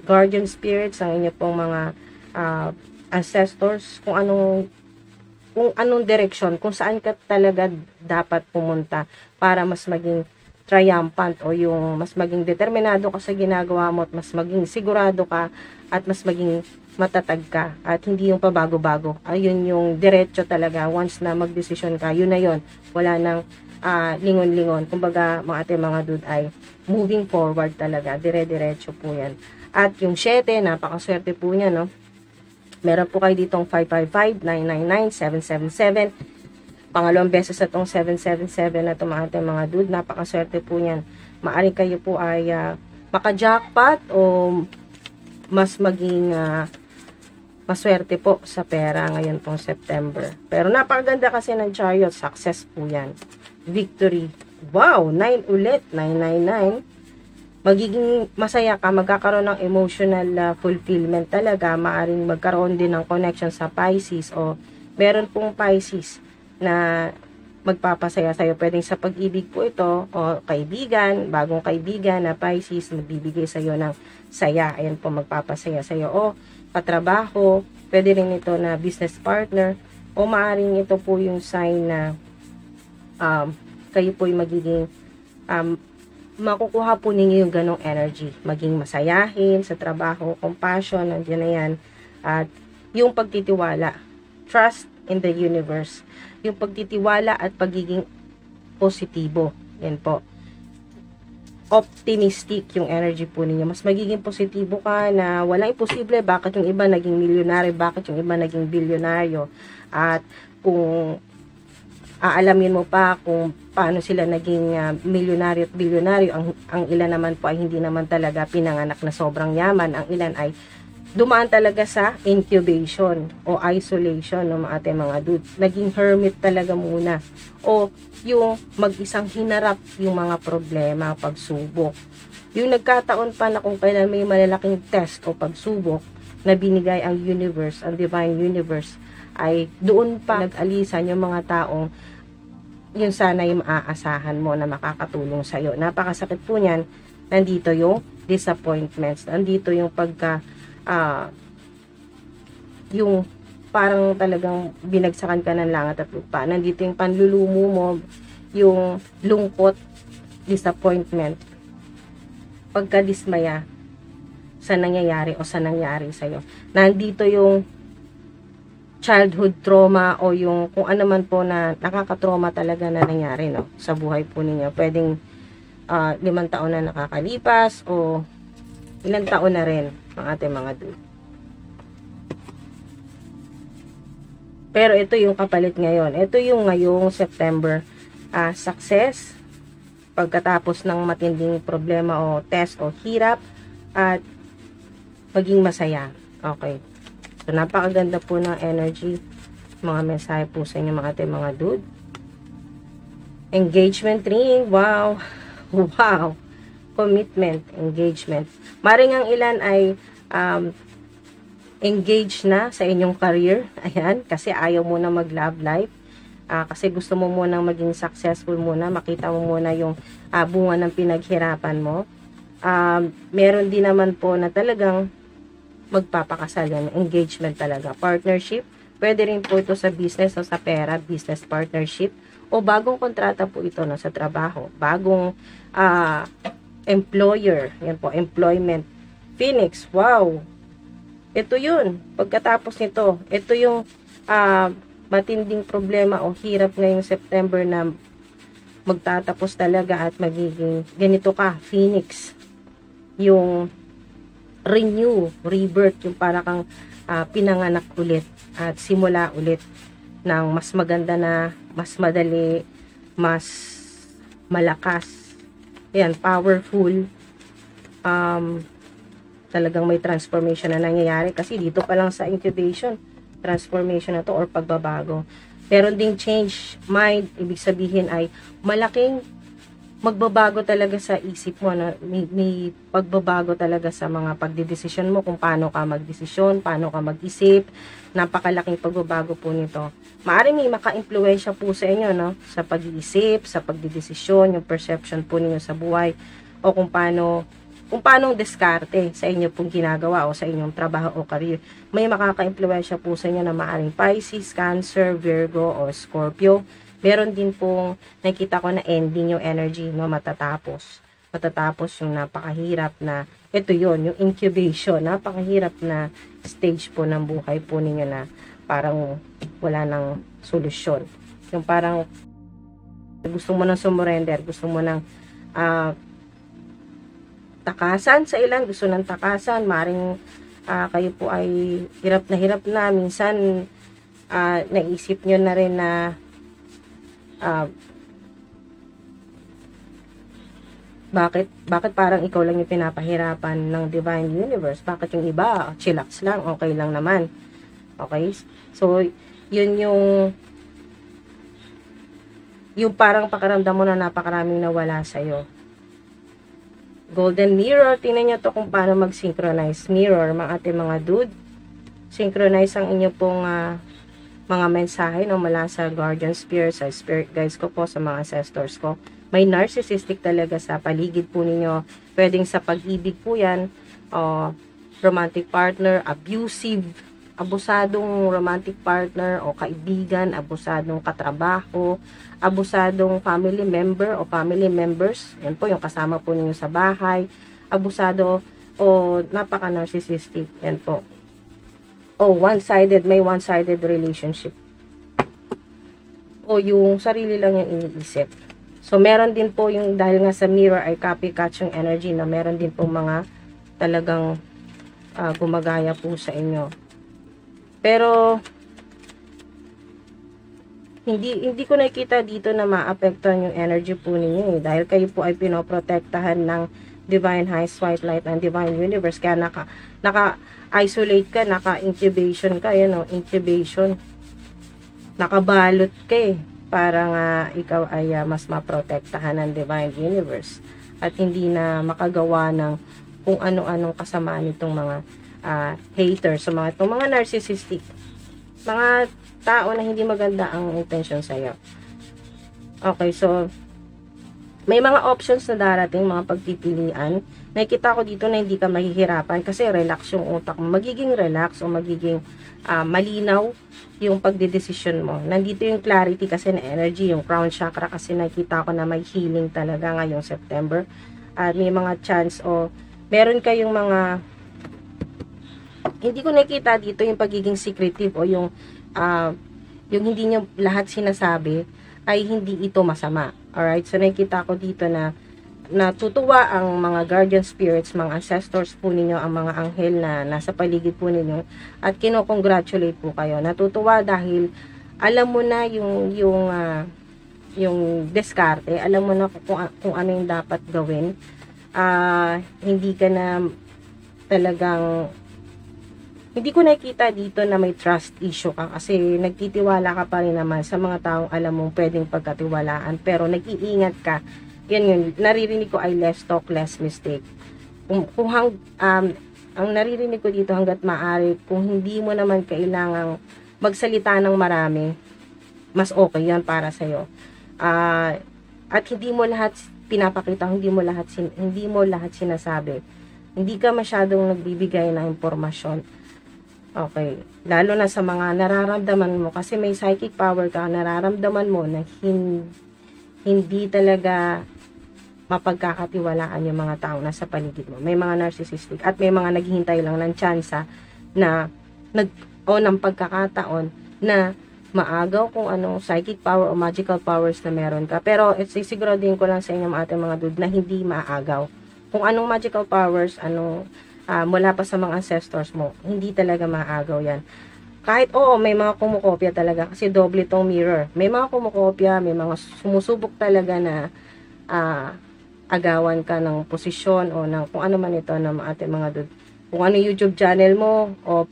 guardian spirits, ang inyong pong mga ancestors, kung anong direksyon, kung saan ka talaga dapat pumunta para mas maging triumphant o yung mas maging determinado ka sa ginagawa mo at mas maging sigurado ka at mas maging matatag ka at hindi yung pabago-bago. Ayun yung diretso talaga. Once na magdesisyon ka, yun na yun. Wala nang lingon-lingon. Kumbaga, mga dude ay moving forward talaga. Dire-diretso po yan. At yung 7, napakaswerte po niya, no? Meron po kayo ditong 555, 999, 777. Pangalawang beses na itong 777 na itong mga dude. Napakaswerte po yan. Maaring kayo po ay maka-jackpot o mas maging maswerte po sa pera ngayon pong September. Pero napakaganda kasi ng Chariot. Success po yan. Victory. Wow! 9 ulit. 999. Magiging masaya ka. Magkakaroon ng emotional fulfillment talaga. Maaring magkaroon din ng connection sa Pisces o meron pong Pisces na magpapasaya sa'yo. Pwedeng sa pag-ibig po ito o kaibigan, bagong kaibigan na Pisces, magbibigay sa'yo ng saya. Ayan po, magpapasaya sa'yo. O katrabaho, pwede rin ito na business partner o maaring ito po yung sign na kayo po yung magiging makukuha po ninyo yung ganong energy. Maging masayahin sa trabaho, compassion, nandiyan na yan. At yung pagtitiwala, trust in the universe. Yung pagtitiwala at pagiging positibo. Yan po. Optimistic yung energy po ninyo. Mas magiging positibo ka na walang imposible. Bakit yung iba naging milyonaryo? Bakit yung iba naging bilyonaryo? At kung aalamin mo pa kung paano sila naging milyonaryo at bilyonaryo, ang ilan naman po ay hindi naman talaga pinanganak na sobrang yaman. Ang ilan ay dumaan talaga sa incubation o isolation ng mga dude. Naging hermit talaga muna. O yung mag-isang hinarap yung mga problema, pagsubok. Yung nagkataon pa na kung kailan may malalaking test o pagsubok na binigay ang universe, ang divine universe, ay doon pa nag-alisan yung mga taong yun sana yung maaasahan mo na makakatulong sa'yo. Napakasakit po niyan. Nandito yung disappointments. Nandito yung yung parang talagang binagsakan ka ng langit at lupa. Nandito yung panlulumo mo, yung lungkot, disappointment, pagkadismaya sa nangyayari o sa nangyari sa'yo. Nandito yung childhood trauma o yung kung ano man po na nakakatrauma talaga na nangyari, no, sa buhay po ninyo. Pwedeng 5 taon na nakakalipas o ilang taon na rin ang ating mga dude. Pero ito yung kapalit ngayon. Ito yung ngayong September. Success, pagkatapos ng matinding problema o test o hirap, at maging masaya. Okay. So, napakaganda po ng energy. Mga mensahe po sa inyo mga dude. Engagement ring. Wow. Wow. Commitment, engagement. Maring ang ilan ay engaged na sa inyong career. Ayan, kasi ayaw mo na mag-love life. Kasi gusto mo munang maging successful muna. Makita mo muna yung bunga ng pinaghirapan mo. Meron din naman po na talagang magpapakasal yan. Engagement talaga. Partnership. Pwede rin po ito sa business o sa pera. Business partnership. O bagong kontrata po ito no, sa trabaho. Bagong employer. Yan po, employment. Phoenix, wow. Ito yun. Pagkatapos nito, ito yung matinding problema o hirap ngayong September na magtatapos talaga at magiging ganito ka, Phoenix. Yung renew, rebirth, yung para kang pinanganak ulit at simula ulit ng mas maganda na, mas madali, mas malakas. Yan, powerful. Talagang may transformation na nangyayari kasi dito pa lang sa incubation, transformation na to or pagbabago. Meron ding change mind, ibig sabihin ay malaking magbabago talaga sa isip mo, no? May pagbabago talaga sa mga pagdedesisyon mo, kung paano ka magdesisyon, paano ka mag-isip. Napakalaking pagbabago po nito. Maaring may maka-impluwensya po sa inyo, no? Sa pag-iisip, sa pagdedesisyon, yung perception po ninyo sa buhay, o kung paano diskarte sa inyo pong ginagawa o sa inyong trabaho o career. May makaka-impluwensya po sa inyo na maaring Pisces, Cancer, Virgo, o Scorpio. Meron din pong nakita ko na ending yung energy, no, matatapos yung napakahirap na, ito yon, yung incubation, napakahirap na stage po ng buhay po ninyo na parang wala nang solusyon. Yung parang gusto mo nang sumurrender, gusto mo nang takasan, sa ilan gusto nang takasan, maring kayo po ay hirap na minsan naisip nyo na rin na bakit parang ikaw lang yung pinapahirapan ng Divine Universe? Bakit yung iba, chillax lang, okay lang naman. Okay? So, yun yung parang pakiramdam mo na napakaraming nawala sa'yo. Golden Mirror, tingnan nyo to kung paano mag-synchronize mirror, mga ating mga dude. Synchronize ang inyo pong mga mensahe, no, mula sa guardian spirit, sa spirit guides ko po, sa mga ancestors ko. May narcissistic talaga sa paligid po ninyo. Pwedeng sa pag-ibig po yan, romantic partner, abusive, abusadong romantic partner o kaibigan, abusadong katrabaho, abusadong family member o family members. Yan po yung kasama po ninyo sa bahay. Abusado o napaka-narcissistic. Yan po. One-sided, may one-sided relationship. O yung sarili lang yung iniisip. So, meron din po yung, dahil nga sa mirror ay copycat yung energy, na meron din po mga talagang gumagaya po sa inyo. Pero, hindi ko nakikita dito na maapektuhan yung energy po ninyo. Dahil kayo po ay pinoprotektahan ng Divine Highest White Light and Divine Universe. Kaya naka-isolate ka, naka-incubation ka, yun o, incubation. Nakabalot ka para nga ikaw ay mas maprotektahan ng Divine Universe. At hindi na makagawa ng kung ano-anong kasamaan itong mga haters, so itong mga narcissistic. Mga tao na hindi maganda ang intention sa'yo. Okay, so may mga options na darating, mga pagpipilian. Nakikita ko dito na hindi ka mahihirapan kasi relax yung utak mo. Magiging relax o magiging malinaw yung pagdedesisyon mo. Nandito yung clarity kasi na energy, yung crown chakra kasi nakita ko na may healing talaga ngayong September. At may mga chance o meron kayong mga hindi ko nakita dito yung pagiging secretive o yung hindi nyo lahat sinasabi ay hindi ito masama. Alright? So, nakikita ko dito na natutuwa ang mga guardian spirits, mga ancestors po ninyo, ang mga anghel na nasa paligid po ninyo at kinokongratulate po kayo. Natutuwa dahil alam mo na yung diskarte, alam mo na kung ano yung dapat gawin. Hindi ka na talagang hindi ko nakikita dito na may trust issue ka kasi nagtitiwala ka pa rin naman sa mga taong alam mong pwedeng pagkatiwalaan pero nag-iingat ka. Yan yun, naririnig ko ay less talk, less mistake. Ang naririnig ko dito hanggat maaari, kung hindi mo naman kailangang magsalita ng marami, mas okay yan para sa'yo. At hindi mo lahat pinapakita, hindi mo lahat sinasabi. Hindi ka masyadong nagbibigay ng impormasyon. Okay. Lalo na sa mga nararamdaman mo. Kasi may psychic power ka. Nararamdaman mo na hindi talaga mapagkakatiwalaan yung mga tao na sa paligid mo. May mga narcissistic. At may mga naghihintay lang ng tsansa na ng pagkakataon na maagaw kung anong psychic power o magical powers na meron ka. Pero siguraduhin ko lang sa inyo ating mga dude na hindi maagaw. Kung anong magical powers, anong mula pa sa mga ancestors mo, hindi talaga maagaw yan. Kahit, oo, may mga kumukopya talaga, kasi doble tong mirror. May mga kumukopya, may mga sumusubok talaga na agawan ka ng posisyon o ng kung ano man ito ng ating mga dude. Kung ano YouTube channel mo o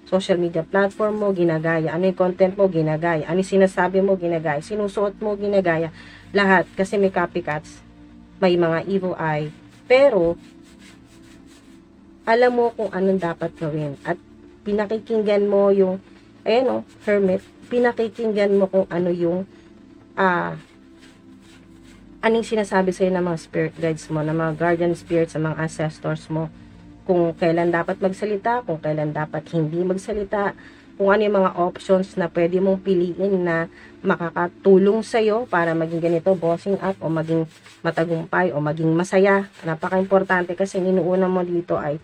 social media platform mo, ginagaya. Ano yung content mo, ginagaya. Ano yung sinasabi mo, ginagaya. Sinusuot mo, ginagaya. Lahat. Kasi may copycats. May mga evil eye. Pero, alam mo kung anong dapat gawin. At pinakikinggan mo yung, ayan o, hermit. Pinakikinggan mo kung ano yung, anong sinasabi sa'yo ng mga spirit guides mo, ng mga guardian spirits, sa mga ancestors mo. Kung kailan dapat magsalita, kung kailan dapat hindi magsalita, kung ano yung mga options na pwede mong piliin na makakatulong sa'yo para maging ganito, bossing up, o maging matagumpay, o maging masaya. Napaka-importante kasi ninuuna mo dito ay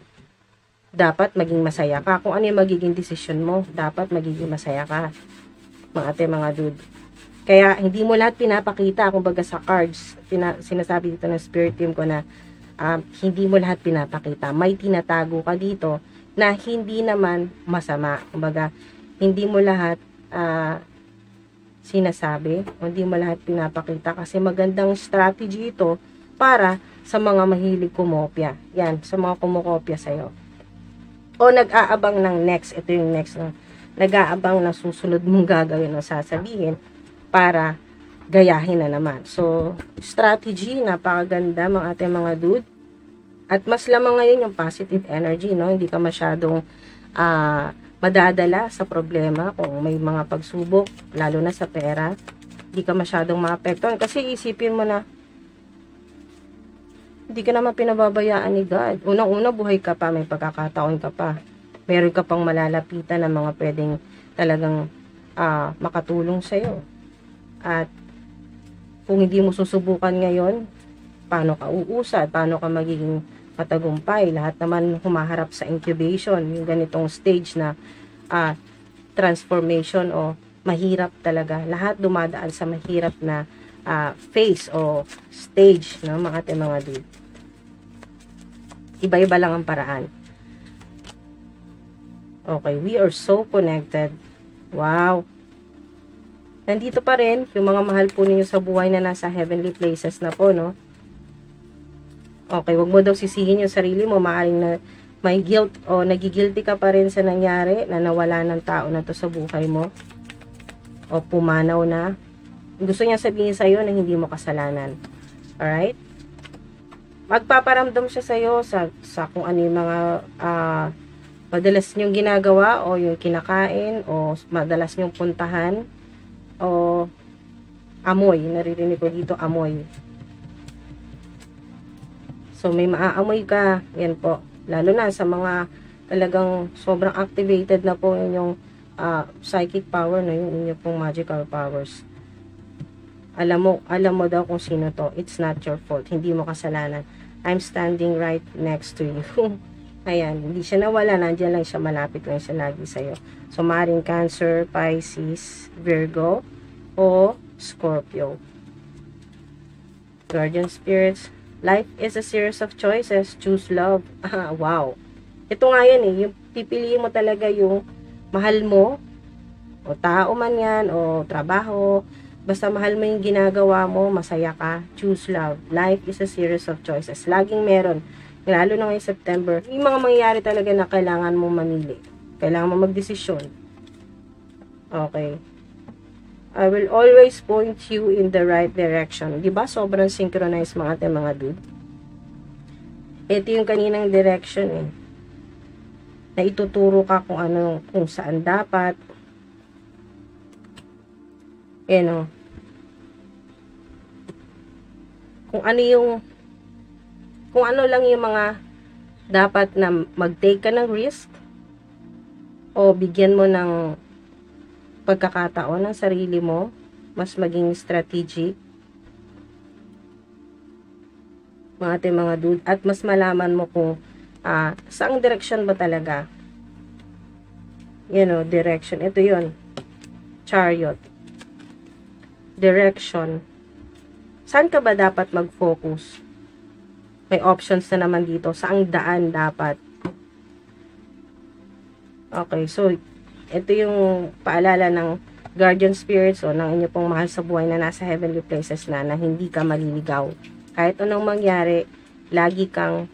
dapat maging masaya ka. Kung ano yung magiging decision mo, dapat magiging masaya ka. Mga dude. Kaya hindi mo lahat pinapakita, kumbaga sa cards, sinasabi dito ng spirit team ko na hindi mo lahat pinapakita. May tinatago ka dito na hindi naman masama. Kumbaga, hindi mo lahat sinasabi, o hindi mo lahat pinapakita kasi magandang strategy ito para sa mga mahilig kumopya. Yan, sa mga kumokopya sa'yo. O nag-aabang ng next, ito yung next, nag-aabang na susunod mong gagawin o sasabihin para gayahin na naman. So, strategy, napakaganda mga ating mga dude. At mas lamang ngayon yung positive energy, no? Hindi ka masyadong madadala sa problema kung may mga pagsubok, lalo na sa pera. Hindi ka masyadong maapektuhan. Kasi isipin mo na, hindi ka naman pinababayaan ni God. Unang-una, buhay ka pa, may pagkakataon ka pa. Meron ka pang malalapitan ng mga pwedeng talagang makatulong sa'yo. At kung hindi mo susubukan ngayon, paano ka uusad, paano ka magiging matagumpay. Lahat naman humaharap sa incubation, yung ganitong stage na transformation o mahirap talaga. Lahat dumadaan sa mahirap na phase o stage, no, mga dude. Iba-iba lang ang paraan. Okay, we are so connected. Wow! Nandito pa rin yung mga mahal po ninyo sa buhay na nasa heavenly places na po, no? Okay, wag mo daw sisihin yung sarili mo. Maaaring na may guilt o nagigilty ka pa rin sa nangyari na nawala ng tao na to sa buhay mo. O pumanaw na. Gusto niya sabihin sa'yo na hindi mo kasalanan. Alright? Magpaparamdam siya sa'yo sa kung ano yung mga madalas niyong ginagawa o yung kinakain o madalas niyong puntahan. O amoy, naririnig ko dito amoy. So may maaamoy ka, yan po. Lalo na sa mga talagang sobrang activated na po yung psychic power, no, yung inyo pong magical powers. Alam mo daw kung sino to. It's not your fault. Hindi mo kasalanan. I'm standing right next to you. Ayan, hindi siya nawala. Nandiyan lang siya, malapit lang siya lagi sa'yo. So, maaaring Cancer, Pisces, Virgo, o Scorpio. Guardian Spirits, life is a series of choices. Choose love. Wow. Ito nga yan eh. Yung pipiliin mo talaga yung mahal mo, o tao man yan, o trabaho. Basta mahal mo yung ginagawa mo, masaya ka. Choose love. Life is a series of choices. Laging meron. Lalo na ngayong September. Yung mga mangyayari talaga na kailangan mo mamili. Kailangan mo magdesisyon. Okay. I will always point you in the right direction. Diba? Sobrang synchronized mga ating mga dude. Ito yung kaninang direction eh. Na ituturo ka kung ano, kung saan dapat. You know. Kung ano lang yung mga dapat na mag-take ka ng risk o bigyan mo ng pagkakataon ng sarili mo, mas maging strategic, mga ating mga dude, at mas malaman mo kung saang direction ba talaga. You know, direction. Ito yun. Chariot. Direction. Saan ka ba dapat mag-focus? may options na naman dito. Saang daan dapat. Okay, so, ito yung paalala ng guardian spirits o ng inyo pong mahal sa buhay na nasa heavenly places na hindi ka maliligaw. Kahit anong mangyari, lagi kang,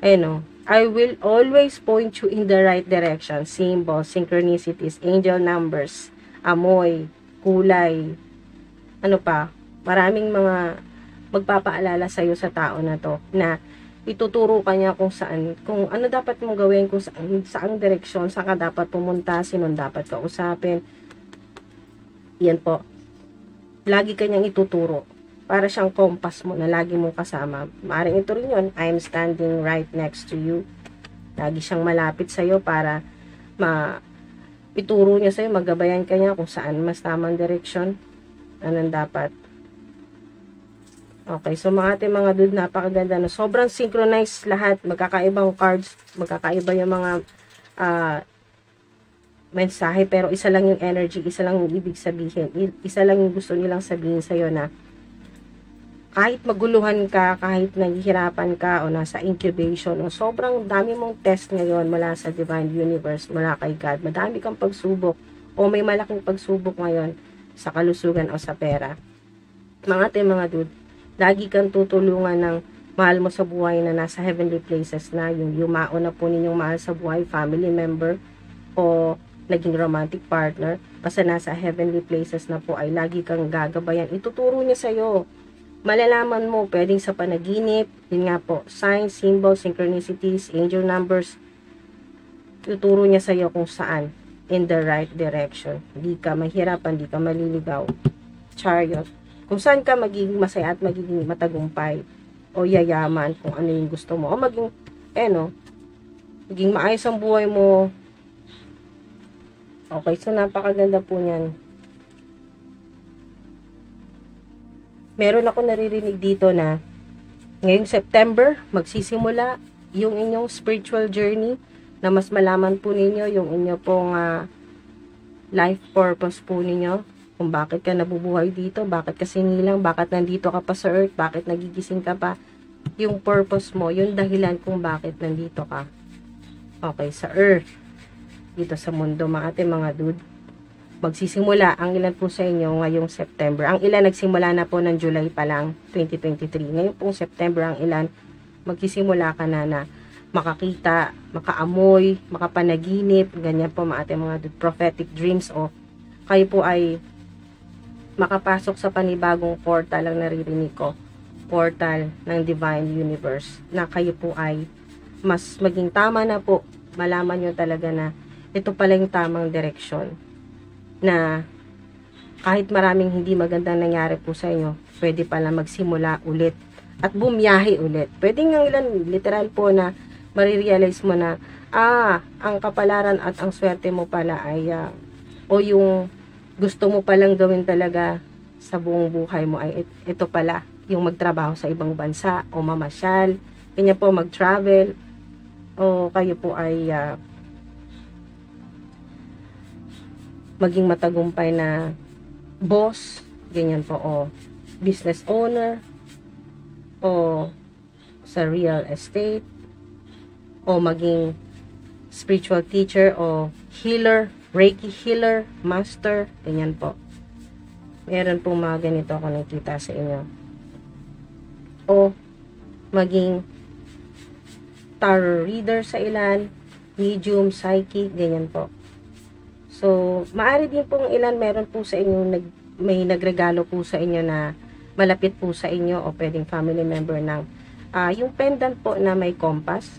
I will always point you in the right direction. Symbols, synchronicities, angel numbers, amoy, kulay, ano pa, maraming mga magpapaalala sa'yo sa tao na to, na ituturo ka niya kung saan, kung ano dapat mong gawin, kung saang direksyon, saan ka dapat pumunta, sinong dapat kausapin. Yan po. Lagi kanyang ituturo. Para siyang compass mo na lagi mong kasama. Maaaring ito rin yun, I'm standing right next to you. Lagi siyang malapit sa'yo para ituro niya sa'yo, magabayan ka niya kung saan mas tamang direksyon. Anong dapat. Okay, so mga dude, napakaganda na. Sobrang synchronized lahat. Magkakaibang cards, magkakaiba yung mga mensahe, pero isa lang yung energy, isa lang yung ibig sabihin. Isa lang yung gusto nilang sabihin sa'yo na kahit maguluhan ka, kahit naghihirapan ka o nasa incubation, o sobrang dami mong test ngayon mula sa Divine Universe, mula kay God, madami kang pagsubok o may malaking pagsubok ngayon sa kalusugan o sa pera. Mga dude, lagi kang tutulungan ng mahal mo sa buhay na nasa heavenly places na, yung yumao na po ninyong mahal sa buhay, family member, o naging romantic partner, basta nasa heavenly places na po ay lagi kang gagabayan. Ituturo niya sa'yo. Malalaman mo, pwedeng sa panaginip, yun nga po, signs, symbols, synchronicities, angel numbers, tuturo niya sa'yo kung saan, in the right direction. Hindi ka mahirapan, hindi ka maliligaw. Chariot. Kung saan ka magiging masaya at magiging matagumpay o yayaman, kung ano yung gusto mo, o maging, maging maayos ang buhay mo. Okay, so napakaganda po niyan. Meron ako naririnig dito na ngayong September, magsisimula yung inyong spiritual journey na mas malaman po ninyo yung inyo pong life purpose po ninyo. Kung bakit ka nabubuhay dito, bakit ka sinilang, bakit nandito ka pa sa earth, bakit nagigising ka pa. Yung purpose mo, yung dahilan kung bakit nandito ka. Okay, sa earth. Dito sa mundo, mga dude. Magsisimula ang ilan po sa inyo ngayong September. Ang ilan nagsimula na po ng July pa lang, 2023. Ngayon pong September, ang ilan magsisimula ka na makakita, makaamoy, makapanaginip, ganyan po mga dude, prophetic dreams, o kayo po ay makapasok sa panibagong portal, ang naririnig ko, portal ng Divine Universe, na kayo po ay mas maging tama na po, malaman nyo talaga na ito pala yung tamang direksyon, na kahit maraming hindi magandang nangyari po sa inyo, pwede pala magsimula ulit at bumiyahe ulit. Pwede nga ilan, literal po na marirealize mo na, ang kapalaran at ang swerte mo pala ay, o yung gusto mo palang gawin talaga sa buong buhay mo ay ito pala, yung magtrabaho sa ibang bansa o mamasyal, kanya po mag-travel, o kayo po ay maging matagumpay na boss, ganyan po, o business owner, o sa real estate, o maging spiritual teacher, o healer, Reiki healer, master, ganyan po. Meron po mga ganito ako nakita sa inyo. O maging tarot reader sa ilan, medium, psychic, ganyan po. So, maaari din pong ilan meron po sa inyo, may nagregalo po sa inyo na malapit po sa inyo, o pwedeng family member ng yung pendant po na may compass.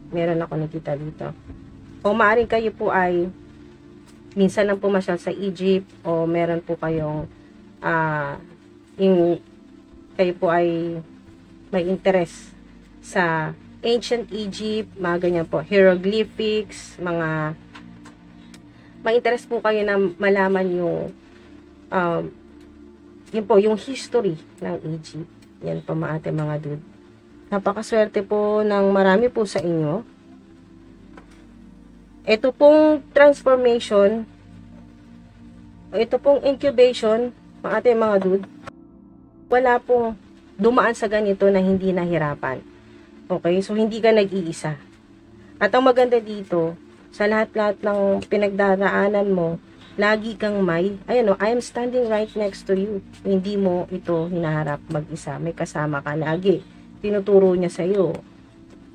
Meron ako nakita dito. O maaari kayo po ay minsan lang pumasyal sa Egypt, o meron po kayong kayo po ay may interest sa ancient Egypt, mga ganyan po, hieroglyphics, may interest po kayo na malaman yung yun po, yung history ng Egypt. Yan po mga dude. Napakaswerte po ng marami po sa inyo. Ito pong transformation, ito pong incubation, mga dude, wala pong dumaan sa ganito na hindi nahirapan. Okay? So, hindi ka nag-iisa. At ang maganda dito, sa lahat-lahat ng pinagdaraanan mo, lagi kang ayan o, I am standing right next to you. Hindi mo ito hinaharap mag-isa. May kasama ka lagi. Tinuturo niya sa'yo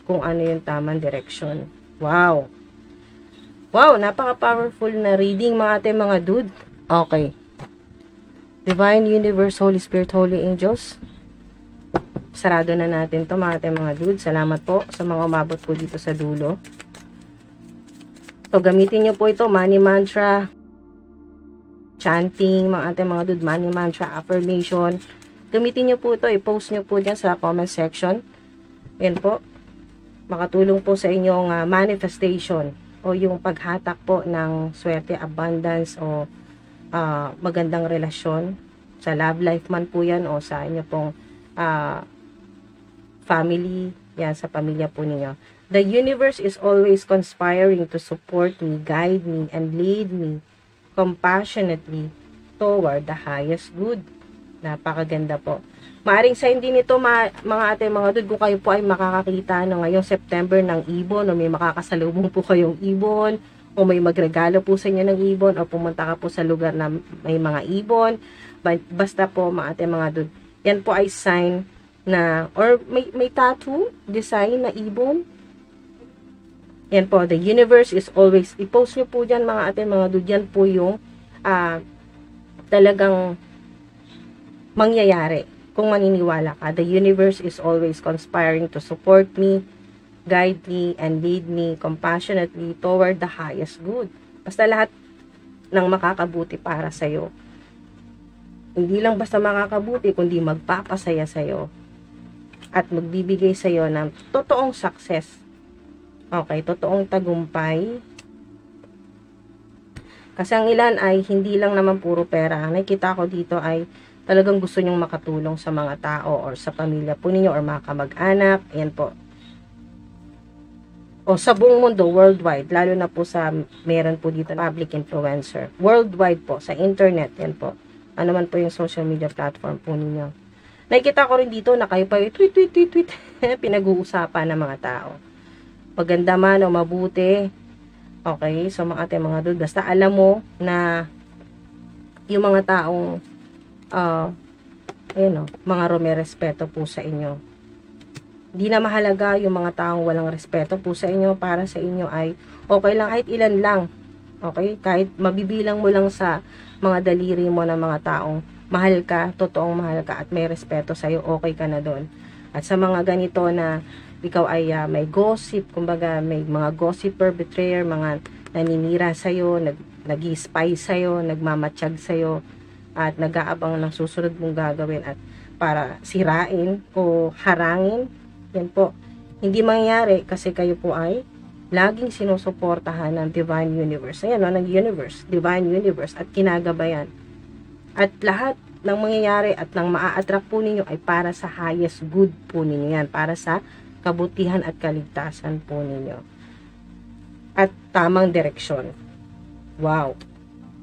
kung ano yung tamang direction. Wow! Wow, napaka-powerful na reading mga ating mga dude. Okay. Divine Universe, Holy Spirit, Holy Angels. Sarado na natin to mga ating mga dude. Salamat po sa mga umabot po dito sa dulo. So, gamitin nyo po ito, money mantra, chanting, mga ating mga dude, money mantra, affirmation. Gamitin nyo po ito, i-post nyo po dyan sa comment section. Yan po. Makatulong po sa inyong manifestation o yung paghatak po ng swerte, abundance o magandang relasyon. Sa love life man po yan o sa inyo pong family, yan sa pamilya po ninyo. The universe is always conspiring to support me, guide me, and lead me compassionately toward the highest good. Napakaganda po. Maaring sa hindi nito mga ate mga dude, kung kayo po ay makakakita no, ngayong September ng ibon o may makakasalubong po kayong ibon o may magregalo po sa inyo ng ibon o pumunta ka po sa lugar na may mga ibon. Basta po mga ate mga dude, yan po ay sign na or may tattoo design na ibon. Yan po, the universe is always, i-post nyo po dyan mga ate, mga dude, yan po yung talagang mangyayari kung maniniwala ka. The universe is always conspiring to support me, guide me, and lead me compassionately toward the highest good. Basta lahat ng makakabuti para sa'yo. Hindi lang basta makakabuti, kundi magpapasaya sa'yo at magbibigay sa'yo ng totoong success. Okay, totoong tagumpay. Kasi ang ilan ay hindi lang naman puro pera. Ang nakikita ko dito ay talagang gusto nyong makatulong sa mga tao or sa pamilya po ninyo or mga kamag-anak. Ayan po. O sa buong mundo, worldwide. Lalo na po sa, meron po dito public influencer. Worldwide po, sa internet. Yan po. Ano man po yung social media platform po ninyo. Nakikita ko rin dito na kayo pa yung tweet. Pinag-uusapan ng mga tao. Maganda man o mabuti. Okay, so mga ate mga dude, basta alam mo na yung mga taong ayun o, mga rumerespeto po sa inyo. Hindi na mahalaga yung mga taong walang respeto po sa inyo. Para sa inyo ay okay lang kahit ilan lang. Okay, kahit mabibilang mo lang sa mga daliri mo ng mga taong mahal ka, totoong mahal ka at may respeto sa'yo, okay ka na doon. At sa mga ganito na ikaw ay may gossip, kumbaga may mga gossiper, betrayer, mga naninira sa'yo, nag-i-spy sa'yo, nagmamatsyag sa'yo, at nag-aabang ng susunod mong gagawin at para sirain o harangin, yan po. Hindi mangyayari kasi kayo po ay laging sinusuportahan ng Divine Universe. Ayan o, ng Universe, Divine Universe, at kinagabayan. At lahat ng mangyayari at ng maa-attract po ninyo ay para sa highest good po ninyo yan, para sa kabutihan at kaligtasan po ninyo. At tamang direksyon. Wow!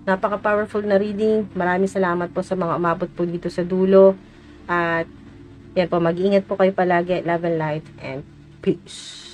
Napaka-powerful na reading. Maraming salamat po sa mga umabot po dito sa dulo. At yan po, mag-iingat po kayo palagi. Love and light and peace.